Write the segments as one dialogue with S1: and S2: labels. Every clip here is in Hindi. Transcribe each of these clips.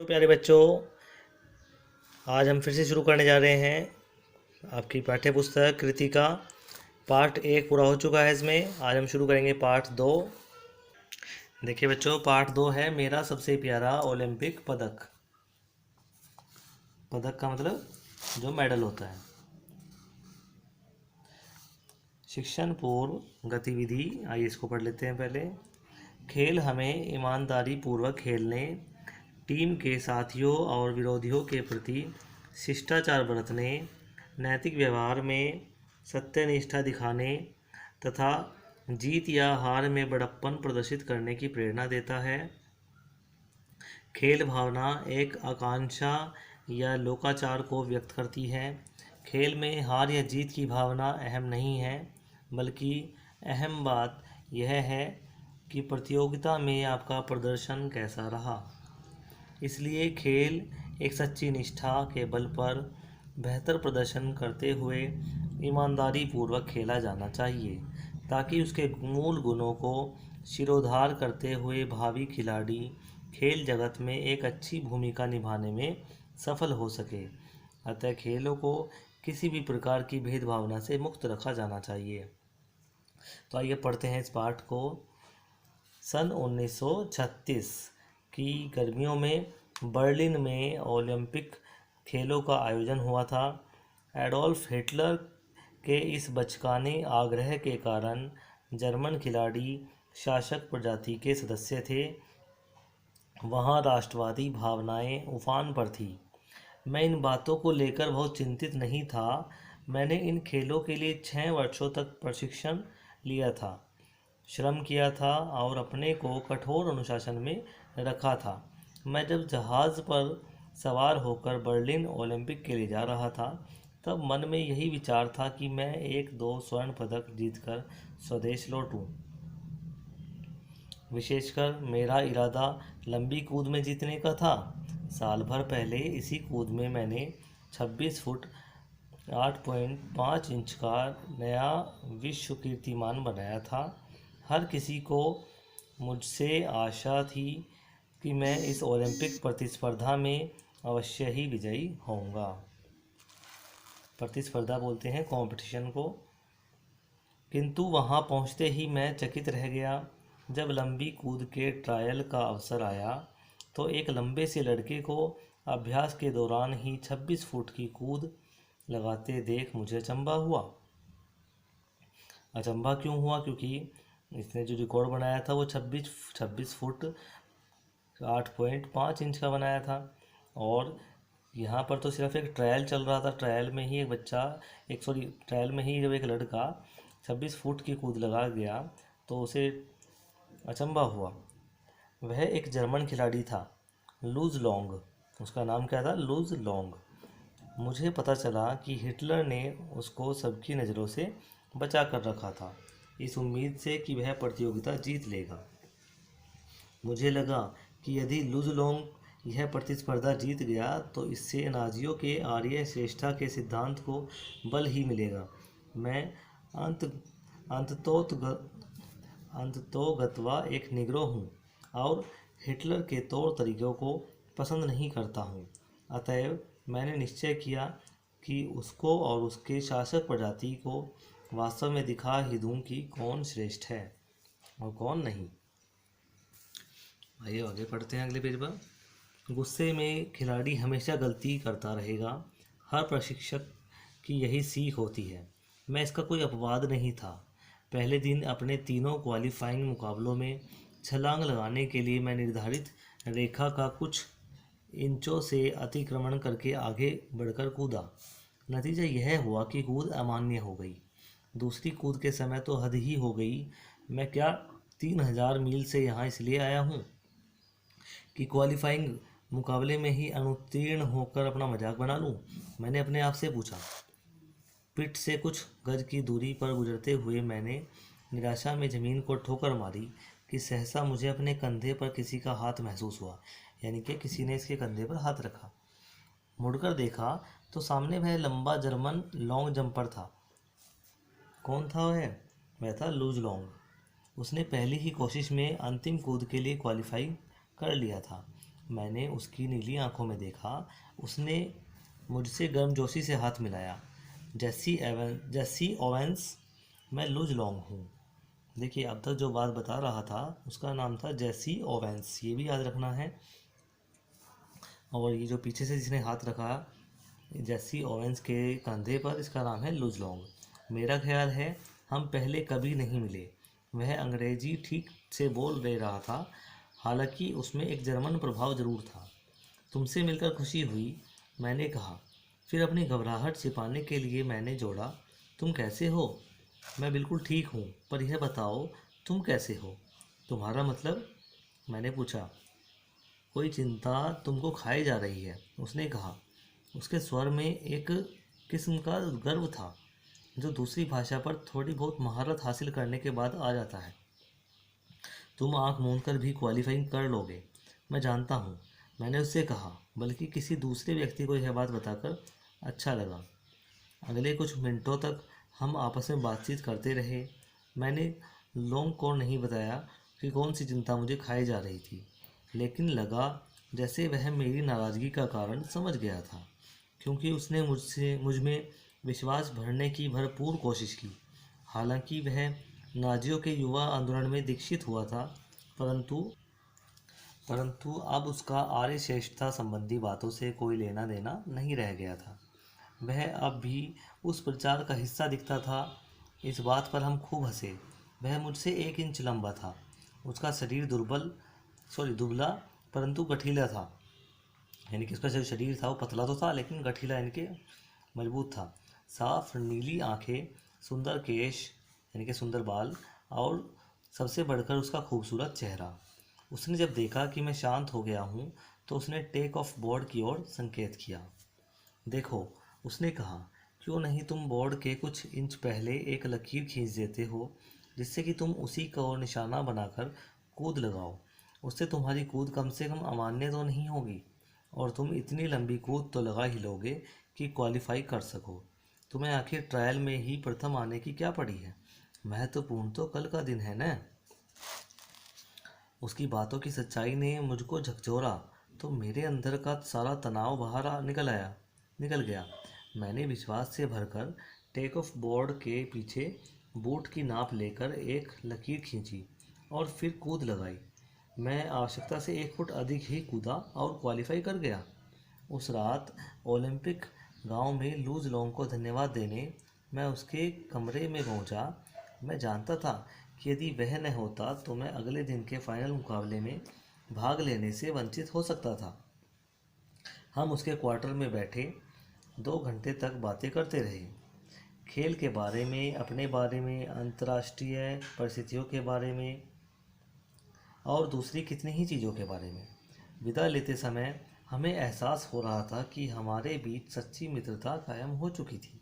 S1: प्यारे बच्चों, आज हम फिर से शुरू करने जा रहे हैं आपकी पाठ्य पुस्तक कृतिका। पार्ट 1 पूरा हो चुका है। इसमें आज हम शुरू करेंगे पार्ट 2। देखिए बच्चों, पार्ट 2 है मेरा सबसे प्यारा ओलंपिक पदक। पदक का मतलब जो मेडल होता है। शिक्षण पूर्व गतिविधि, आइए इसको पढ़ लेते हैं पहले। खेल हमें ईमानदारी पूर्वक खेलने, टीम के साथियों और विरोधियों के प्रति शिष्टाचार बरतने, नैतिक व्यवहार में सत्यनिष्ठा दिखाने तथा जीत या हार में बड़प्पन प्रदर्शित करने की प्रेरणा देता है। खेल भावना एक आकांक्षा या लोकाचार को व्यक्त करती है। खेल में हार या जीत की भावना अहम नहीं है, बल्कि अहम बात यह है कि प्रतियोगिता में आपका प्रदर्शन कैसा रहा। इसलिए खेल एक सच्ची निष्ठा के बल पर बेहतर प्रदर्शन करते हुए ईमानदारी पूर्वक खेला जाना चाहिए, ताकि उसके मूल गुणों को शिरोधार करते हुए भावी खिलाड़ी खेल जगत में एक अच्छी भूमिका निभाने में सफल हो सके। अतः खेलों को किसी भी प्रकार की भेदभावना से मुक्त रखा जाना चाहिए। तो आइए पढ़ते हैं इस पाठ को। सन 1936 की गर्मियों में बर्लिन में ओलंपिक खेलों का आयोजन हुआ था। एडोल्फ हिटलर के इस बचकाने आग्रह के कारण जर्मन खिलाड़ी शासक प्रजाति के सदस्य थे। वहाँ राष्ट्रवादी भावनाएं उफान पर थी। मैं इन बातों को लेकर बहुत चिंतित नहीं था। मैंने इन खेलों के लिए 6 वर्षों तक प्रशिक्षण लिया था, श्रम किया था और अपने को कठोर अनुशासन में रखा था। मैं जब जहाज़ पर सवार होकर बर्लिन ओलंपिक के लिए जा रहा था, तब मन में यही विचार था कि मैं 1-2 स्वर्ण पदक जीतकर स्वदेश लौटूं। विशेषकर मेरा इरादा लंबी कूद में जीतने का था। साल भर पहले इसी कूद में मैंने 26 फुट 8.5 इंच का नया विश्व कीर्तिमान बनाया था। हर किसी को मुझसे आशा थी कि मैं इस ओलंपिक प्रतिस्पर्धा में अवश्य ही विजयी होऊंगा। प्रतिस्पर्धा बोलते हैं कंपटीशन को। किंतु वहां पहुंचते ही मैं चकित रह गया। जब लंबी कूद के ट्रायल का अवसर आया, तो एक लंबे से लड़के को अभ्यास के दौरान ही 26 फुट की कूद लगाते देख मुझे अचंभा हुआ। अचंभा क्यों हुआ? क्योंकि इसने जो रिकॉर्ड बनाया था वो 26 फुट 8.5 इंच का बनाया था। और यहाँ पर तो सिर्फ एक ट्रायल चल रहा था। ट्रायल में ही ट्रायल में ही जब एक लड़का 26 फुट की कूद लगा गया, तो उसे अचंभा हुआ। वह एक जर्मन खिलाड़ी था, लूज लॉन्ग। उसका नाम क्या था? Loose long. मुझे पता चला कि हिटलर ने उसको सबकी नज़रों से बचा कर रखा था, इस उम्मीद से कि वह प्रतियोगिता जीत लेगा। मुझे लगा कि यदि लूज लॉन्ग यह प्रतिस्पर्धा जीत गया, तो इससे नाजियों के आर्य श्रेष्ठता के सिद्धांत को बल ही मिलेगा। मैं अंततोगत्वा एक निग्रो हूँ और हिटलर के तौर तरीकों को पसंद नहीं करता हूँ। अतएव मैंने निश्चय किया कि उसको और उसके शासक प्रजाति को वास्तव में दिखा ही दूँ कि कौन श्रेष्ठ है और कौन नहीं। आइए आगे पढ़ते हैं अगले पेज पर। गुस्से में खिलाड़ी हमेशा गलती करता रहेगा। हर प्रशिक्षक की यही सीख होती है। मैं इसका कोई अपवाद नहीं था। पहले दिन अपने तीनों क्वालिफाइंग मुकाबलों में छलांग लगाने के लिए मैं निर्धारित रेखा का कुछ इंचों से अतिक्रमण करके आगे बढ़कर कूदा। नतीजा यह हुआ कि कूद अमान्य हो गई। दूसरी कूद के समय तो हद ही हो गई। मैं क्या 3000 मील से यहाँ इसलिए आया हूँ कि क्वालिफाइंग मुकाबले में ही अनुत्तीर्ण होकर अपना मजाक बना लूं? मैंने अपने आप से पूछा। पिट से कुछ गज की दूरी पर गुजरते हुए मैंने निराशा में ज़मीन को ठोकर मारी कि सहसा मुझे अपने कंधे पर किसी का हाथ महसूस हुआ, यानी कि किसी ने इसके कंधे पर हाथ रखा। मुड़कर देखा तो सामने वह लंबा जर्मन लॉन्ग जंपर था। कौन था वह? वह था लूज लॉन्ग। उसने पहली ही कोशिश में अंतिम कूद के लिए क्वालिफाई कर लिया था। मैंने उसकी नीली आंखों में देखा। उसने मुझसे गर्मजोशी से हाथ मिलाया। जेसी ओवेंस, मैं लुज लॉन्ग हूँ। देखिए, अब तक जो बात बता रहा था उसका नाम था जेसी ओवेंस, ये भी याद रखना है। और ये जो पीछे से जिसने हाथ रखा जेसी ओवेंस के कंधे पर, इसका नाम है लुज लॉन्ग। मेरा ख्याल है हम पहले कभी नहीं मिले। वह अंग्रेजी ठीक से बोल ले रहा था, हालांकि उसमें एक जर्मन प्रभाव जरूर था। तुमसे मिलकर खुशी हुई, मैंने कहा। फिर अपनी घबराहट छिपाने के लिए मैंने जोड़ा, तुम कैसे हो? मैं बिल्कुल ठीक हूँ, पर यह बताओ तुम कैसे हो? तुम्हारा मतलब? मैंने पूछा। कोई चिंता तुमको खाई जा रही है, उसने कहा। उसके स्वर में एक किस्म का गर्व था जो दूसरी भाषा पर थोड़ी बहुत महारत हासिल करने के बाद आ जाता है। तुम आंख मूंद कर भी क्वालिफाइंग कर लोगे, मैं जानता हूँ, मैंने उससे कहा, बल्कि किसी दूसरे व्यक्ति को यह बात बताकर अच्छा लगा। अगले कुछ मिनटों तक हम आपस में बातचीत करते रहे। मैंने लोंग को नहीं बताया कि कौन सी चिंता मुझे खाई जा रही थी, लेकिन लगा जैसे वह मेरी नाराज़गी का कारण समझ गया था, क्योंकि उसने मुझ में विश्वास भरने की भरपूर कोशिश की। हालांकि वह नाजियों के युवा आंदोलन में दीक्षित हुआ था, परंतु परंतु अब उसका आर्य श्रेष्ठता संबंधी बातों से कोई लेना देना नहीं रह गया था। वह अब भी उस प्रचार का हिस्सा दिखता था। इस बात पर हम खूब हंसे। वह मुझसे 1 इंच लंबा था। उसका शरीर दुबला परंतु गठीला था। यानी कि उसका जो शरीर था वो पतला तो था, लेकिन गठीला यानी कि मजबूत था। साफ नीली आंखें, सुंदर केश यानी कि सुंदर बाल, और सबसे बढ़कर उसका खूबसूरत चेहरा। उसने जब देखा कि मैं शांत हो गया हूँ, तो उसने टेक ऑफ बोर्ड की ओर संकेत किया। देखो, उसने कहा, क्यों नहीं तुम बोर्ड के कुछ इंच पहले एक लकीर खींच देते हो, जिससे कि तुम उसी का और निशाना बनाकर कूद लगाओ। उससे तुम्हारी कूद कम से कम अमान्य तो नहीं होगी, और तुम इतनी लंबी कूद तो लगा ही लोगे कि क्वालिफाई कर सको। तुम्हें आखिर ट्रायल में ही प्रथम आने की क्या पड़ी है? महत्वपूर्ण तो कल का दिन है न। उसकी बातों की सच्चाई ने मुझको झकझोरा तो मेरे अंदर का सारा तनाव बाहर निकल गया। मैंने विश्वास से भरकर टेक ऑफ बोर्ड के पीछे बूट की नाप लेकर एक लकीर खींची और फिर कूद लगाई। मैं आवश्यकता से 1 फुट अधिक ही कूदा और क्वालिफाई कर गया। उस रात ओलंपिक गांव में लूज लॉन्ग को धन्यवाद देने मैं उसके कमरे में पहुंचा। मैं जानता था कि यदि वह न होता तो मैं अगले दिन के फाइनल मुकाबले में भाग लेने से वंचित हो सकता था। हम उसके क्वार्टर में बैठे 2 घंटे तक बातें करते रहे, खेल के बारे में, अपने बारे में, अंतर्राष्ट्रीय परिस्थितियों के बारे में और दूसरी कितनी ही चीज़ों के बारे में। विदा लेते समय हमें एहसास हो रहा था कि हमारे बीच सच्ची मित्रता कायम हो चुकी थी।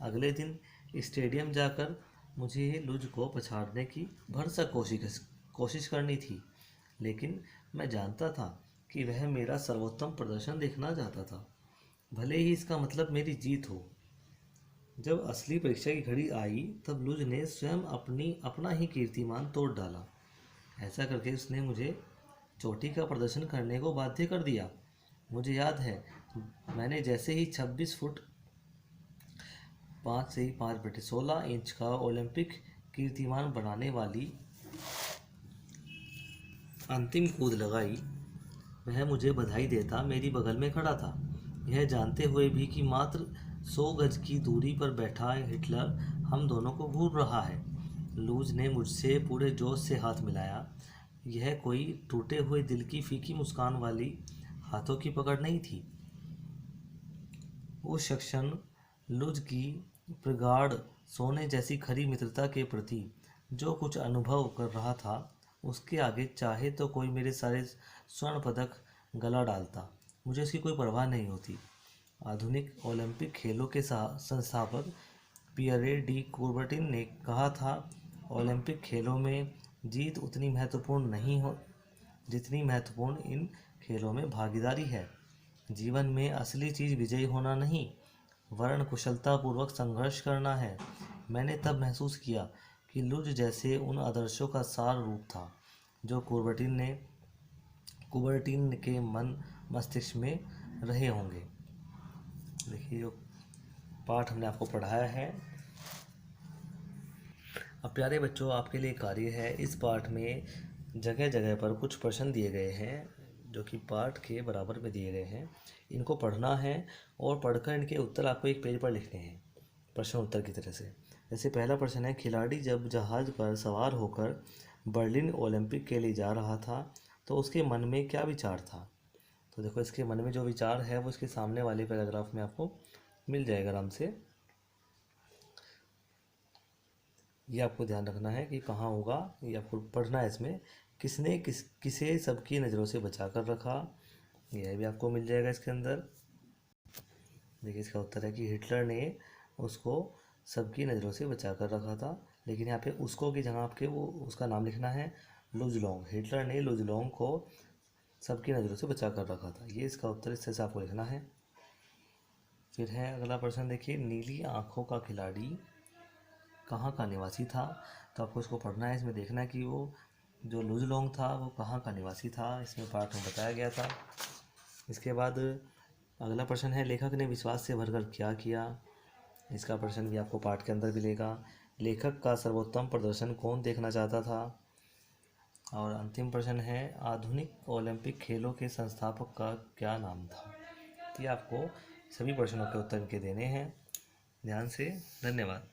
S1: अगले दिन स्टेडियम जाकर मुझे लुज को पछाड़ने की भरसक कोशिश करनी थी, लेकिन मैं जानता था कि वह मेरा सर्वोत्तम प्रदर्शन देखना चाहता था, भले ही इसका मतलब मेरी जीत हो। जब असली परीक्षा की घड़ी आई, तब लुज ने स्वयं अपना ही कीर्तिमान तोड़ डाला। ऐसा करके उसने मुझे चोटी का प्रदर्शन करने को बाध्य कर दिया। मुझे याद है, मैंने जैसे ही 26 फुट 5 से 5/16 इंच का ओलंपिक कीर्तिमान बनाने वाली अंतिम कूद लगाई, वह मुझे बधाई देता मेरी बगल में खड़ा था, यह जानते हुए भी कि मात्र 100 गज की दूरी पर बैठा हिटलर हम दोनों को घूर रहा है। लूज ने मुझसे पूरे जोश से हाथ मिलाया। यह कोई टूटे हुए दिल की फीकी मुस्कान वाली हाथों की पकड़ नहीं थी। उस क्षण लुज की प्रगाढ़ सोने जैसी खरी मित्रता के प्रति जो कुछ अनुभव कर रहा था, उसके आगे चाहे तो कोई मेरे सारे स्वर्ण पदक गला डालता, मुझे उसकी कोई परवाह नहीं होती। आधुनिक ओलंपिक खेलों के संस्थापक पियरे डी कूबर्टिन ने कहा था, ओलंपिक खेलों में जीत उतनी महत्वपूर्ण नहीं हो जितनी महत्वपूर्ण इन खेलों में भागीदारी है। जीवन में असली चीज़ विजयी होना नहीं, वरन कुशलतापूर्वक संघर्ष करना है। मैंने तब महसूस किया कि लुज जैसे उन आदर्शों का सार रूप था जो कूबर्टिन ने कुबर्टीन के मन मस्तिष्क में रहे होंगे। देखिए जो पाठ हमने आपको पढ़ाया है। अब प्यारे बच्चों, आपके लिए कार्य है, इस पाठ में जगह जगह पर कुछ प्रश्न दिए गए हैं जो कि पाठ के बराबर में दिए गए हैं। इनको पढ़ना है और पढ़कर इनके उत्तर आपको एक पेज पर लिखने हैं, प्रश्न उत्तर की तरह से। जैसे पहला प्रश्न है, खिलाड़ी जब जहाज पर सवार होकर बर्लिन ओलंपिक के लिए जा रहा था तो उसके मन में क्या विचार था। तो देखो, इसके मन में जो विचार है वो इसके सामने वाले पैराग्राफ में आपको मिल जाएगा आराम से। ये आपको ध्यान रखना है कि कहाँ होगा, ये आपको पढ़ना है। इसमें किसने किसे सबकी नज़रों से बचा कर रखा, यह भी आपको मिल जाएगा इसके अंदर। देखिए इसका उत्तर है कि हिटलर ने उसको सबकी नज़रों से बचा कर रखा था। लेकिन यहाँ पे उसको की जगह आपके वो उसका नाम लिखना है लुजलोंग। हिटलर ने लुजलोंग को सबकी नज़रों से बचा कर रखा था। ये इसका उत्तर इस तरह से आपको लिखना है। फिर है अगला प्रश्न, देखिए, नीली आँखों का खिलाड़ी कहाँ का निवासी था। तो आपको इसको पढ़ना है। इसमें देखना है कि वो जो लुजलोंग था वो कहाँ का निवासी था, इसमें पाठ में बताया गया था। इसके बाद अगला प्रश्न है, लेखक ने विश्वास से भरकर क्या किया। इसका प्रश्न भी आपको पाठ के अंदर मिलेगा। लेखक का सर्वोत्तम प्रदर्शन कौन देखना चाहता था। और अंतिम प्रश्न है, आधुनिक ओलंपिक खेलों के संस्थापक का क्या नाम था। ये आपको सभी प्रश्नों के उत्तर के देने हैं। ध्यान से। धन्यवाद।